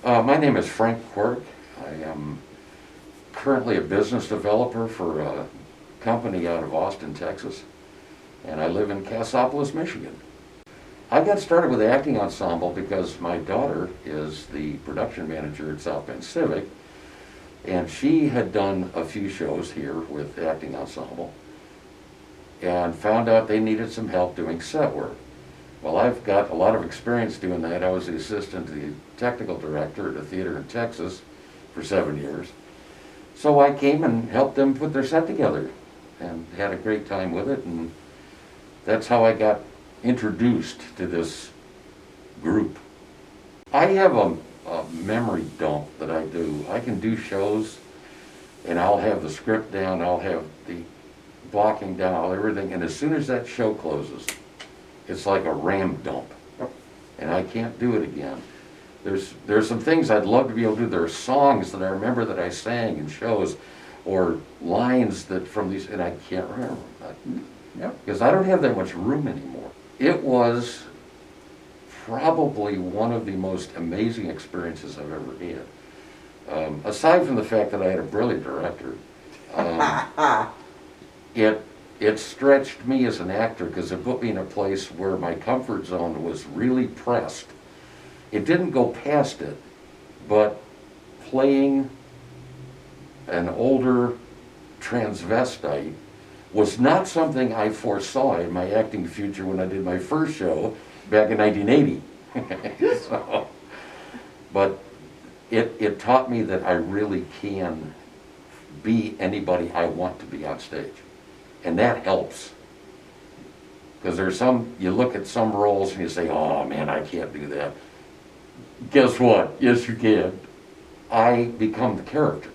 My name is Frank Quirk. I am currently a business developer for a company out of Austin, Texas, and I live in Cassopolis, Michigan. I got started with the Acting Ensemble because my daughter is the production manager at South Bend Civic, and she had done a few shows here with the Acting Ensemble and found out they needed some help doing set work. Well, I've got a lot of experience doing that. I was the assistant to the technical director at a theater in Texas for 7 years. So I came and helped them put their set together and had a great time with it, and that's how I got introduced to this group. I have a memory dump that I do. I can do shows and I'll have the script down, I'll have the blocking down, everything, and as soon as that show closes, it's like a ram dump, and I can't do it again. There's some things I'd love to be able to do. There are songs that I remember that I sang in shows, or lines that from these, and I can't remember them because I don't have that much room anymore. It was probably one of the most amazing experiences I've ever had. Aside from the fact that I had a brilliant director, it stretched me as an actor because it put me in a place where my comfort zone was really pressed. It didn't go past it, but playing an older transvestite was not something I foresaw in my acting future when I did my first show back in 1980. But it taught me that I really can be anybody I want to be on stage. And that helps. Because there's some, you look at some roles and you say, oh man, I can't do that. Guess what? Yes, you can. I become the character.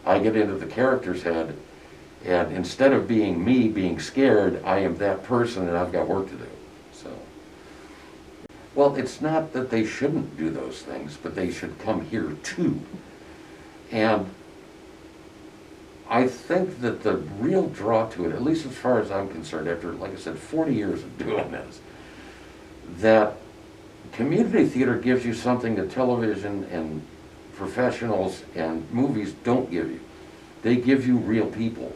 I get into the character's head, and instead of being me, being scared, I am that person and I've got work to do. So, well, it's not that they shouldn't do those things, but they should come here too. And I think that the real draw to it, at least as far as I'm concerned, after, like I said, 40 years of doing this, that community theater gives you something that television and professionals and movies don't give you. They give you real people.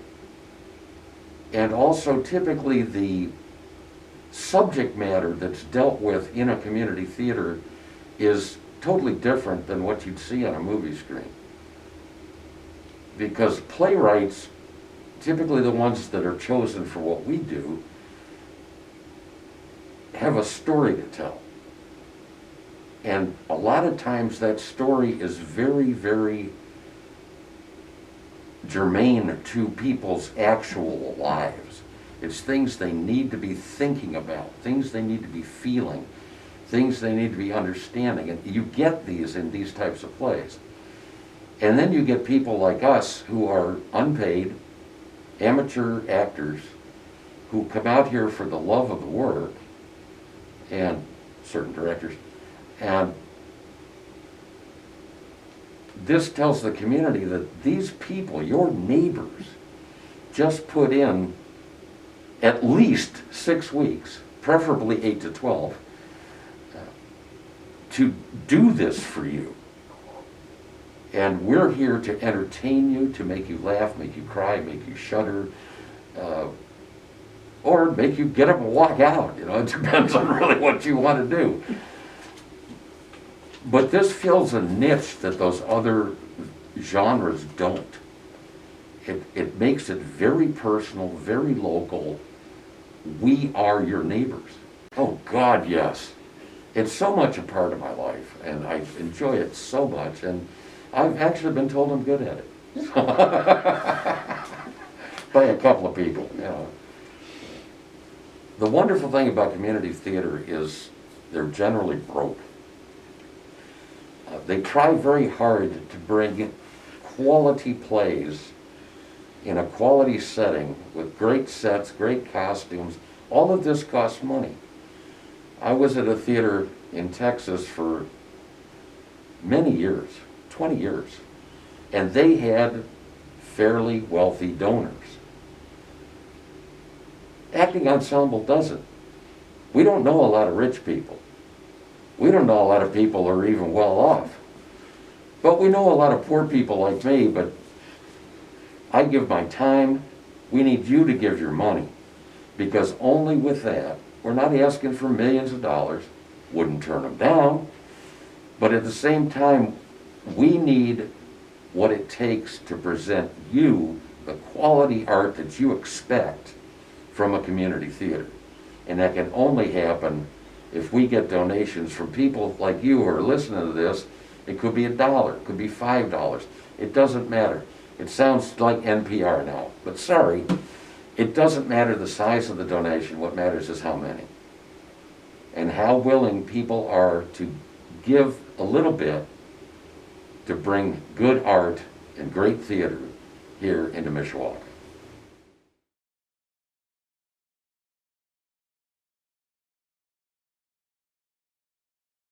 And also, typically, the subject matter that's dealt with in a community theater is totally different than what you'd see on a movie screen. Because playwrights, typically the ones that are chosen for what we do, have a story to tell. And a lot of times that story is very, very germane to people's actual lives. It's things they need to be thinking about, things they need to be feeling, things they need to be understanding. And you get these in these types of plays. And then you get people like us who are unpaid, amateur actors, who come out here for the love of the work, and certain directors, and this tells the community that these people, your neighbors, just put in at least 6 weeks, preferably 8 to 12, to do this for you. And we're here to entertain you, to make you laugh, make you cry, make you shudder, or make you get up and walk out. You know, it depends on really what you want to do. But this fills a niche that those other genres don't. It makes it very personal, very local. We are your neighbors. Oh God, yes. It's so much a part of my life, and I enjoy it so much. And I've actually been told I'm good at it. By a couple of people, you know. The wonderful thing about community theater is they're generally broke. They try very hard to bring quality plays in a quality setting with great sets, great costumes. All of this costs money. I was at a theater in Texas for many years, 20 years, and they had fairly wealthy donors. Acting Ensemble doesn't. We don't know a lot of rich people. We don't know a lot of people who are even well off. But we know a lot of poor people like me, but I give my time. We need you to give your money, because only with that, we're not asking for millions of dollars, wouldn't turn them down, but at the same time, we need what it takes to present you the quality art that you expect from a community theater. And that can only happen if we get donations from people like you who are listening to this. It could be $1, it could be $5. It doesn't matter. It sounds like NPR now, but sorry, it doesn't matter the size of the donation. What matters is how many. And how willing people are to give a little bit to bring good art and great theater here into Mishawaka.